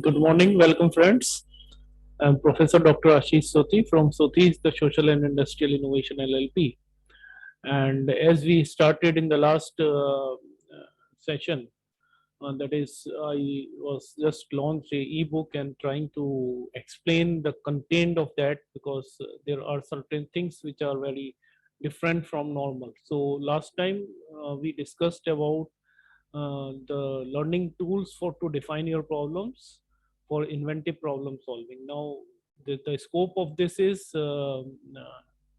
Good morning, welcome friends. I'm Professor Dr. Ashish Soti from Soti is the Social and Industrial Innovation LLP. And as we started in the last session, that is, I was just launched a ebook and trying to explain the content of that because there are certain things which are very different from normal. So last time we discussed about the learning tools for to define your problems for inventive problem solving. Now, the scope of this is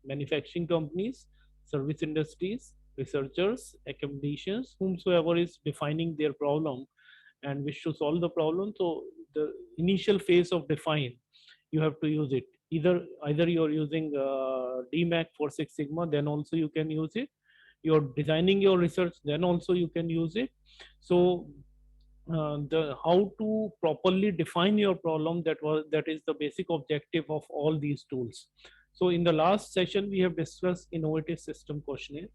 manufacturing companies, service industries, researchers, academicians, whomsoever is defining their problem and wish to solve the problem. So the initial phase of define, you have to use it. Either you're using DMAC for Six Sigma, then also you can use it. You're designing your research, then also you can use it. So the how to properly define your problem, that is the basic objective of all these tools. So in the last session we have discussed innovative system questionnaire.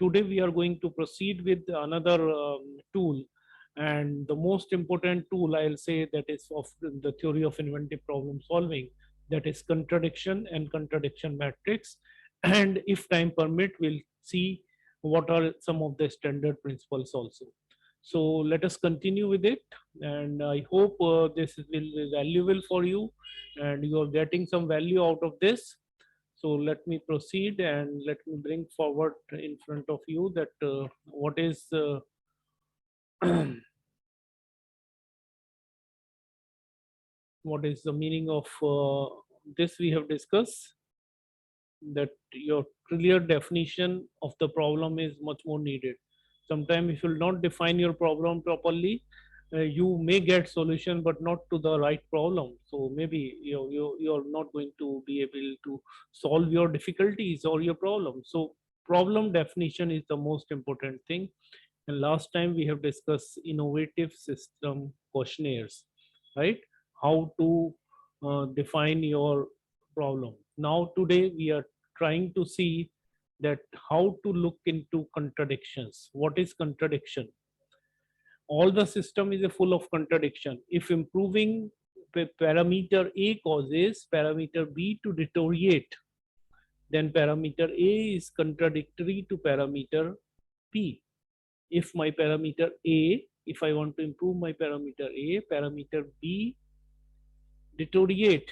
Today we are going to proceed with another tool, and the most important tool I'll say that is of the theory of inventive problem solving, that is contradiction and contradiction matrix. And if time permit, we'll see what are some of the standard principles also. So let us continue with it, and I hope this will be valuable for you and you are getting some value out of this. So let me proceed and let me bring forward in front of you that what is what is the meaning of this we have discussed, that your clear definition of the problem is much more needed. Sometimes if you will not define your problem properly, you may get solution but not to the right problem. So maybe you're not going to be able to solve your difficulties or your problem. So problem definition is the most important thing. And last time we have discussed innovative system questionnaires, right? How to define your problem. Now today we are trying to see that how to look into contradictions. What is contradiction? All the system is a full of contradiction. If improving parameter A causes parameter B to deteriorate, then parameter A is contradictory to parameter B. If my parameter A, if I want to improve my parameter A, parameter B deteriorate.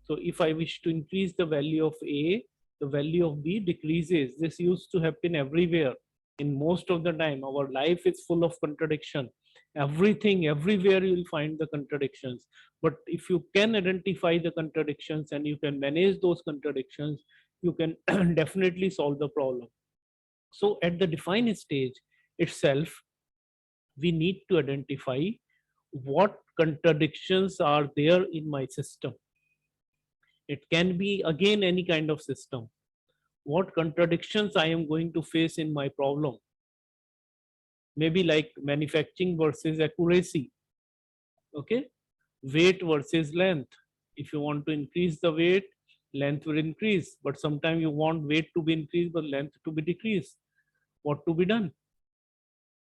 So if I wish to increase the value of A, the value of B decreases. This used to happen everywhere. In most of the time, our life is full of contradiction. Everything, everywhere you will find the contradictions. But if you can identify the contradictions and you can manage those contradictions, you can definitely solve the problem. So at the define stage itself, we need to identify what contradictions are there in my system. It can be again any kind of system. What contradictions I am going to face in my problem. Maybe like manufacturing versus accuracy. Okay. Weight versus length. If you want to increase the weight, length will increase. But sometimes you want weight to be increased, but length to be decreased. What to be done?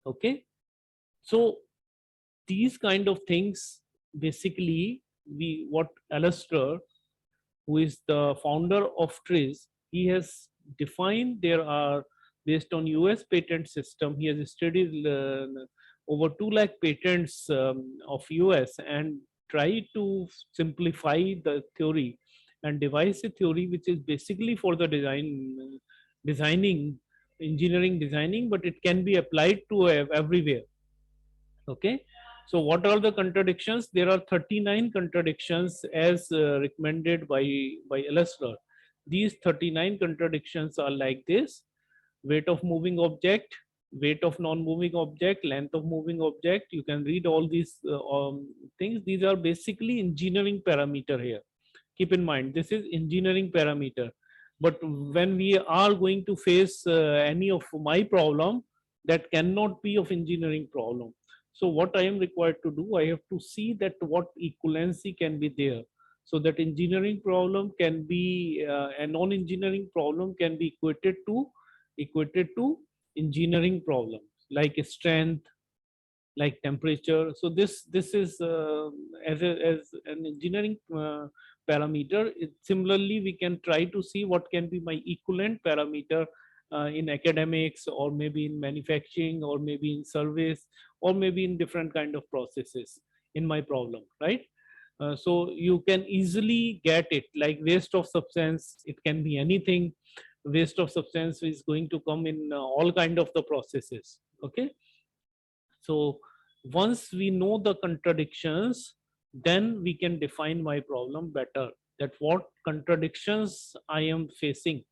Okay. So these kind of things, basically, what Alistair, who is the founder of TRIZ, he has defined there are, based on US patent system, he has studied over 2 lakh patents of US and tried to simplify the theory and devise a theory which is basically for the designing, engineering designing, but it can be applied to everywhere. Okay. So what are the contradictions? There are 39 contradictions as recommended by Elster. These 39 contradictions are like this: weight of moving object, weight of non-moving object, length of moving object. You can read all these things. These are basically engineering parameter here. Keep in mind, this is engineering parameter. But when we are going to face any of my problem, that cannot be of engineering problem. So what I am required to do, I have to see that what equivalency can be there. So that engineering problem can be a non-engineering problem can be equated to engineering problems like strength, like temperature. So this is as an engineering parameter. Similarly, we can try to see what can be my equivalent parameter in academics, or maybe in manufacturing, or maybe in service, or maybe in different kind of processes in my problem, right? So you can easily get it, like waste of substance, it can be anything. Waste of substance is going to come in all kind of the processes. Okay, so once we know the contradictions, then we can define my problem better, that what contradictions I am facing,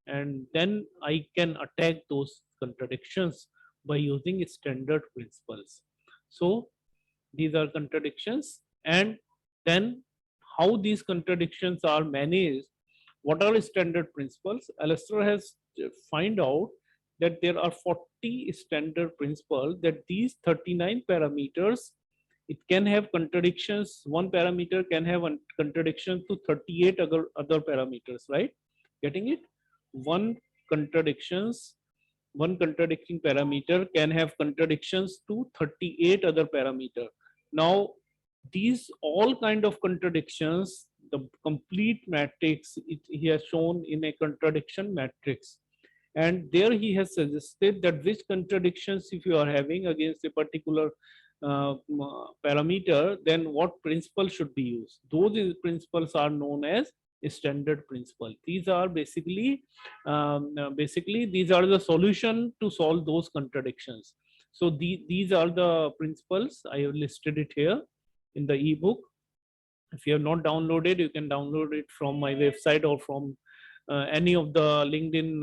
and then I can attack those contradictions by using standard principles. So these are contradictions, and then how these contradictions are managed. What are standard principles? Alistair has find out that there are 40 standard principles, that these 39 parameters, it can have contradictions. One parameter can have a contradiction to 38 other parameters, right? Getting it? One contradictions, one contradicting parameter can have contradictions to 38 other parameter. Now these all kind of contradictions, the complete matrix, he has shown in a contradiction matrix, and there he has suggested that which contradictions if you are having against a particular parameter, then what principle should be used. Those principles are known as standard principle. These are basically these are the solution to solve those contradictions. So these are the principles. I have listed it here in the ebook. If you have not downloaded, you can download it from my website, or from any of the LinkedIn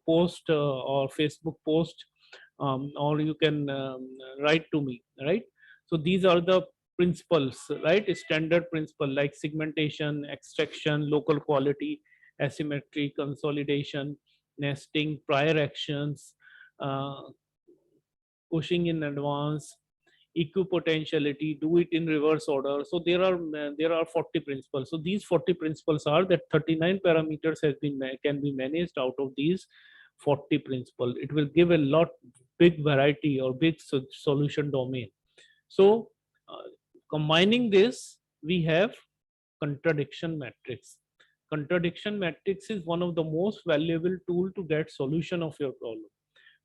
post or Facebook post, or you can write to me, right? So these are the principles, right? Standard principle like segmentation, extraction, local quality, asymmetry, consolidation, nesting, prior actions, uh, pushing in advance, equipotentiality, do it in reverse order. So there are 40 principles. So these 40 principles are that 39 parameters has been can be managed out of these 40 principles. It will give a lot big variety or big solution domain. So combining this, we have contradiction matrix. Contradiction matrix is one of the most valuable tool to get solution of your problem.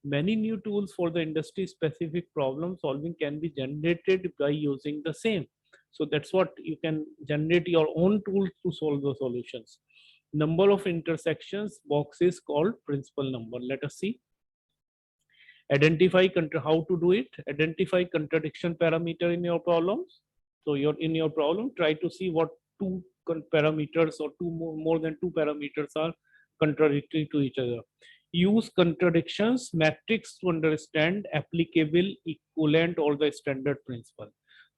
Many new tools for the industry specific problem solving can be generated by using the same. So that's what you can generate your own tools to solve the solutions. Number of intersections box is called principal number. Let us see. Identify how to do it. Identify contradiction parameter in your problems. So in your problem, try to see what two parameters or more than two parameters are contradictory to each other. Use contradictions matrix to understand applicable, equivalent, or the standard principle.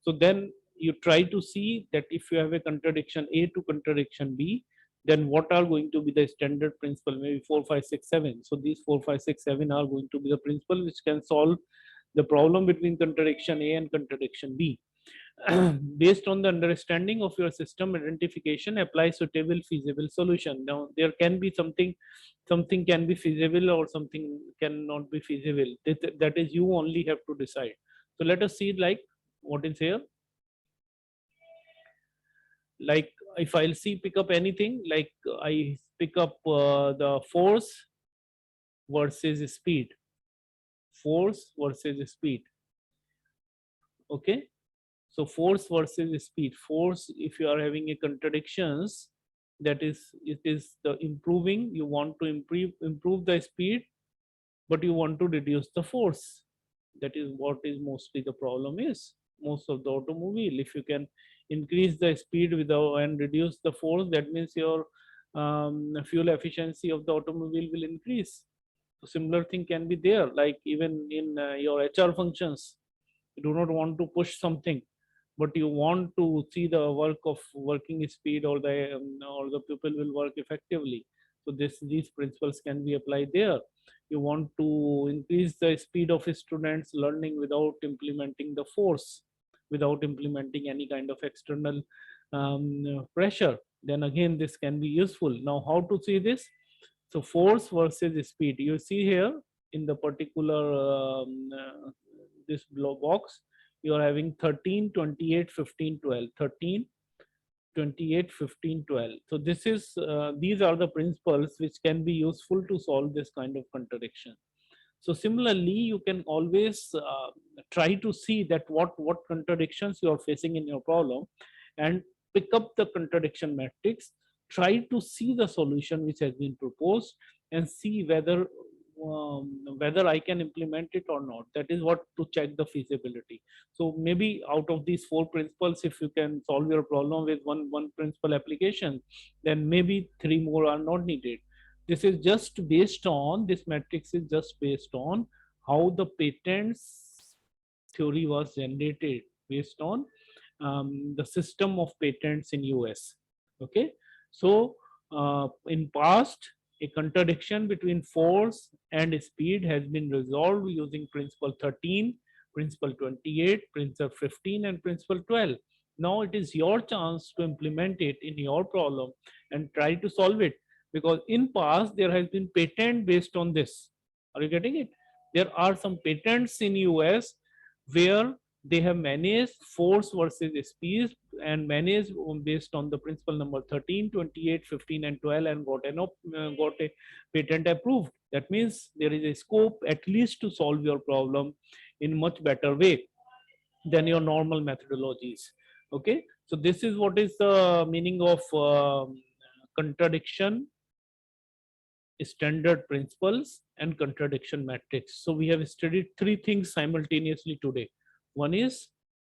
So then you try to see that if you have a contradiction A to contradiction B, then what are going to be the standard principle, maybe 4 5 6 7. So these 4 5 6 7 are going to be the principle which can solve the problem between contradiction A and contradiction B. Based on the understanding of your system identification, apply suitable feasible solution. Now there can be something can be feasible or something cannot be feasible. That is, you only have to decide. So let us see like what is here. Like if I'll see pick up anything, like I pick up the force versus speed. Force versus speed. Okay. So force versus speed. Force, if you are having a contradictions, that is, it is the improving. You want to improve the speed, but you want to reduce the force. That is what is mostly the problem is. Most of the automobile, if you can increase the speed without and reduce the force, that means your fuel efficiency of the automobile will increase. So similar thing can be there, like even in your HR functions. You do not want to push something, but you want to see the work of working speed, or the people will work effectively. So these principles can be applied there. You want to increase the speed of students learning without implementing the force, without implementing any kind of external pressure, then again this can be useful. Now how to see this? So force versus speed, you see here in the particular this box, you are having 13, 28, 15, 12. 13, 28, 15, 12. So this is these are the principles which can be useful to solve this kind of contradiction. So similarly, you can always try to see that what contradictions you are facing in your problem, and pick up the contradiction matrix, try to see the solution which has been proposed, and see whether I can implement it or not. That is what to check the feasibility. So maybe out of these four principles, if you can solve your problem with one principle application, then maybe three more are not needed. This is just based on, this matrix is just based on how the patents theory was generated, based on the system of patents in US. Okay, so in past, a contradiction between force and speed has been resolved using principle 13, principle 28, principle 15, and principle 12. Now it is your chance to implement it in your problem and try to solve it, because in past there has been patent based on this. Are you getting it? There are some patents in US where they have managed force versus speed and managed based on the principle number 13, 28, 15, and 12, and got a patent approved. That means there is a scope at least to solve your problem in much better way than your normal methodologies. Okay, so this is what is the meaning of contradiction, standard principles, and contradiction matrix. So we have studied three things simultaneously today. One is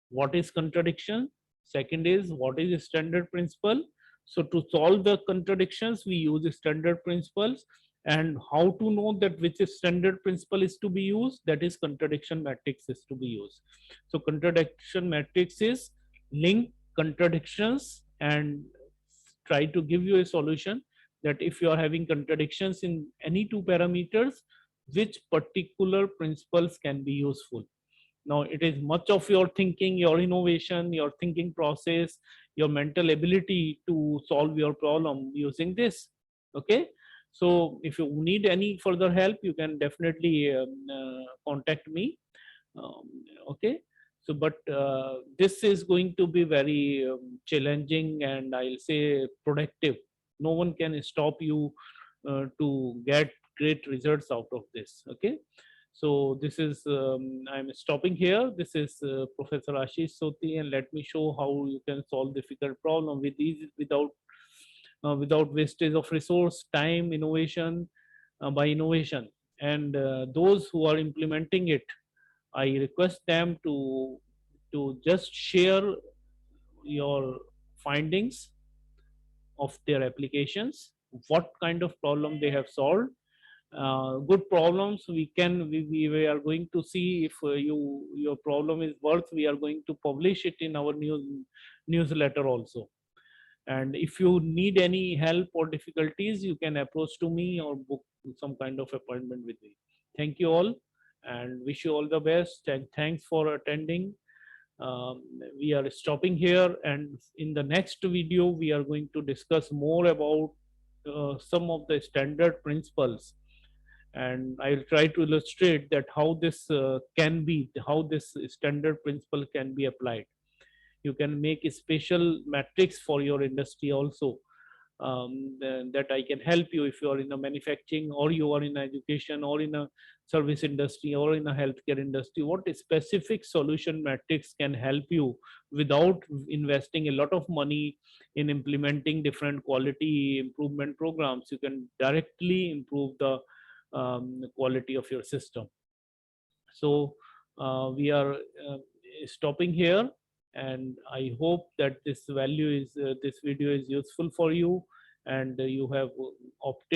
what is contradiction, second is what is a standard principle. So to solve the contradictions we use standard principles, and how to know that which standard principle is to be used, that is contradiction matrix is to be used. So contradiction matrix is link contradictions and try to give you a solution that if you are having contradictions in any two parameters, which particular principles can be useful. Now it is much of your thinking, your innovation, your thinking process, your mental ability to solve your problem using this. Okay, so if you need any further help, you can definitely contact me. um, okay, so but this is going to be very challenging, and I'll say productive. No one can stop you to get great results out of this. Okay, so this is I'm stopping here. This is Professor Ashish Soti, and let me show how you can solve difficult problem with ease, without wastage of resource, time, innovation, by innovation. And those who are implementing it, I request them to just share your findings of their applications, what kind of problem they have solved. Good problems we are going to see if your problem is worth. We are going to publish it in our newsletter also. And if you need any help or difficulties, you can approach to me or book some kind of appointment with me. Thank you all, and wish you all the best, and thanks for attending. um, we are stopping here, and in the next video we are going to discuss more about some of the standard principles, and I'll try to illustrate that how this how this standard principle can be applied. You can make a special matrix for your industry also, that I can help you if you are in a manufacturing, or you are in education, or in a service industry, or in a healthcare industry. What a specific solution matrix can help you without investing a lot of money in implementing different quality improvement programs. You can directly improve the quality of your system. So we are stopping here, and I hope that this video is useful for you, and you have opted